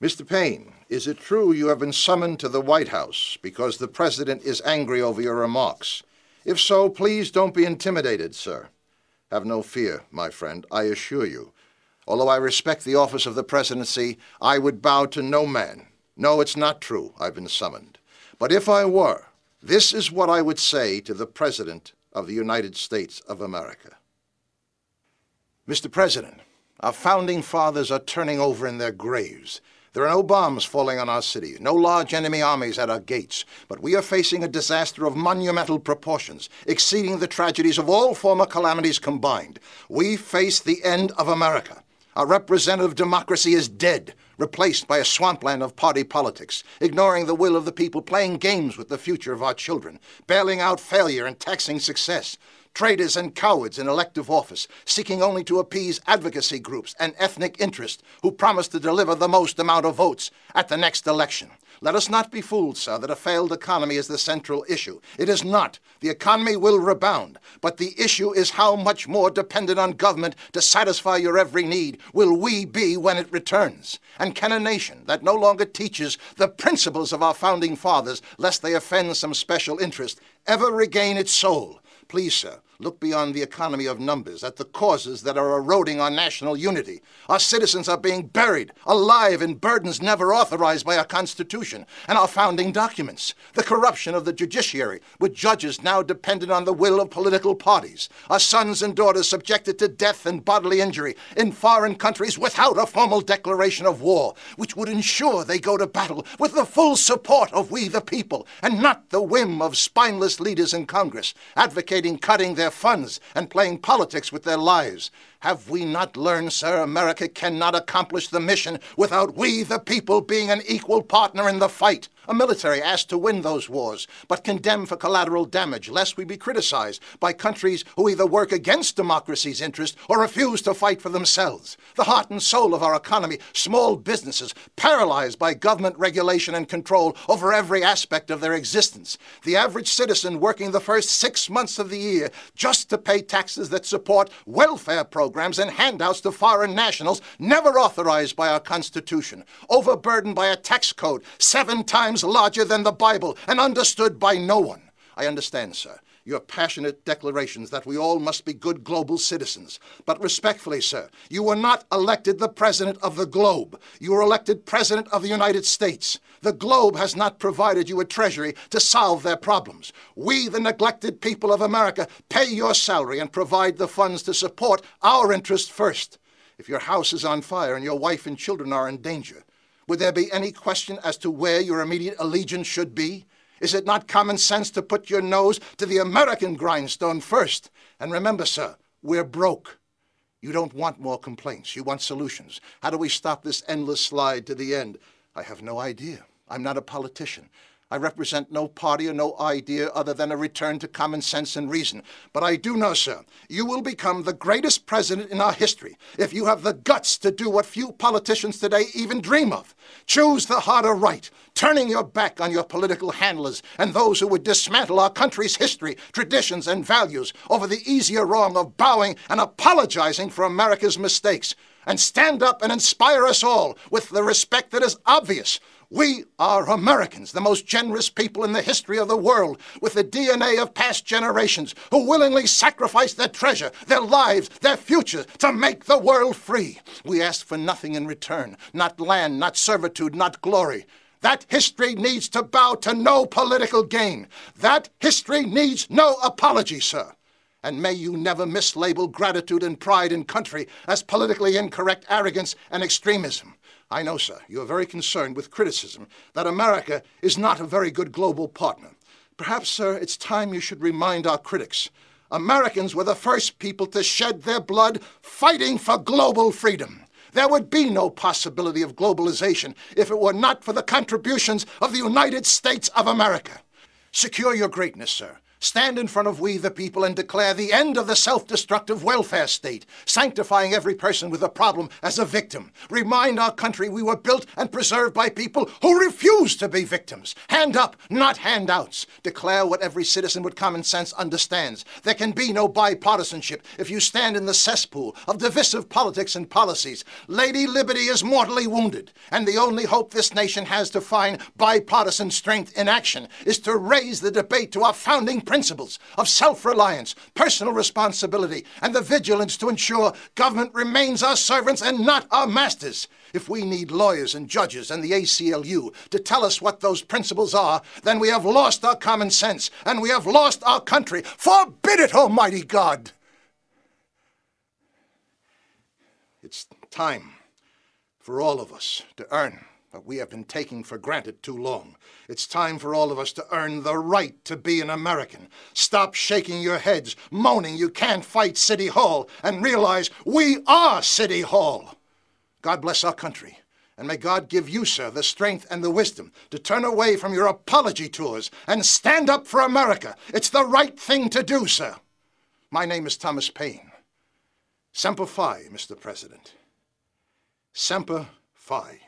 Mr. Paine, is it true you have been summoned to the White House because the President is angry over your remarks? If so, please don't be intimidated, sir. Have no fear, my friend, I assure you. Although I respect the office of the presidency, I would bow to no man. No, it's not true I've been summoned. But if I were, this is what I would say to the President of the United States of America. Mr. President, our founding fathers are turning over in their graves. There are no bombs falling on our city, no large enemy armies at our gates, but we are facing a disaster of monumental proportions, exceeding the tragedies of all former calamities combined. We face the end of America. Our representative democracy is dead, replaced by a swampland of party politics, ignoring the will of the people, playing games with the future of our children, bailing out failure and taxing success. Traitors and cowards in elective office, seeking only to appease advocacy groups and ethnic interests who promise to deliver the most amount of votes at the next election. Let us not be fooled, sir, that a failed economy is the central issue. It is not. The economy will rebound, but the issue is how much more dependent on government to satisfy your every need will we be when it returns. And can a nation that no longer teaches the principles of our founding fathers, lest they offend some special interest, ever regain its soul? Please, sir, look beyond the economy of numbers at the causes that are eroding our national unity. Our citizens are being buried alive in burdens never authorized by our Constitution and our founding documents. The corruption of the judiciary, with judges now dependent on the will of political parties. Our sons and daughters subjected to death and bodily injury in foreign countries without a formal declaration of war, which would ensure they go to battle with the full support of we the people, and not the whim of spineless leaders in Congress, advocating cutting their funds and playing politics with their lives. Have we not learned, sir, America cannot accomplish the mission without we, the people, being an equal partner in the fight? A military asked to win those wars, but condemned for collateral damage, lest we be criticized by countries who either work against democracy's interest or refuse to fight for themselves. The heart and soul of our economy, small businesses, paralyzed by government regulation and control over every aspect of their existence. The average citizen working the first 6 months of the year just to pay taxes that support welfare programs and handouts to foreign nationals never authorized by our Constitution, overburdened by a tax code 7 times larger than the Bible and understood by no one. I understand, sir, your passionate declarations that we all must be good global citizens. But respectfully, sir, you were not elected the president of the globe. You were elected president of the United States. The globe has not provided you a treasury to solve their problems. We, the neglected people of America, pay your salary and provide the funds to support our interests first. If your house is on fire and your wife and children are in danger, would there be any question as to where your immediate allegiance should be? Is it not common sense to put your nose to the American grindstone first? And remember, sir, we're broke. You don't want more complaints. You want solutions. How do we stop this endless slide to the end? I have no idea. I'm not a politician. I represent no party or no idea other than a return to common sense and reason. But I do know, sir, you will become the greatest president in our history if you have the guts to do what few politicians today even dream of. Choose the harder right, turning your back on your political handlers and those who would dismantle our country's history, traditions, and values over the easier wrong of bowing and apologizing for America's mistakes. And stand up and inspire us all with the respect that is obvious. We are Americans, the most generous people in the history of the world, with the DNA of past generations who willingly sacrificed their treasure, their lives, their future to make the world free. We ask for nothing in return, not land, not servitude, not glory. That history needs to bow to no political gain. That history needs no apology, sir. And may you never mislabel gratitude and pride in country as politically incorrect arrogance and extremism. I know, sir, you are very concerned with criticism that America is not a very good global partner. Perhaps, sir, it's time you should remind our critics. Americans were the first people to shed their blood fighting for global freedom. There would be no possibility of globalization if it were not for the contributions of the United States of America. Secure your greatness, sir. Stand in front of we the people and declare the end of the self-destructive welfare state, sanctifying every person with a problem as a victim. Remind our country we were built and preserved by people who refuse to be victims. Hand up, not handouts. Declare what every citizen with common sense understands. There can be no bipartisanship if you stand in the cesspool of divisive politics and policies. Lady Liberty is mortally wounded, and the only hope this nation has to find bipartisan strength in action is to raise the debate to our founding principles of self-reliance, personal responsibility, and the vigilance to ensure government remains our servants and not our masters. If we need lawyers and judges and the ACLU to tell us what those principles are, then we have lost our common sense and we have lost our country. Forbid it, Almighty God! It's time for all of us to earn what we have been taking for granted too long. It's time for all of us to earn the right to be an American. Stop shaking your heads, moaning you can't fight City Hall, and realize we are City Hall. God bless our country, and may God give you, sir, the strength and the wisdom to turn away from your apology tours and stand up for America. It's the right thing to do, sir. My name is Thomas Paine. Semper Fi, Mr. President. Semper Fi.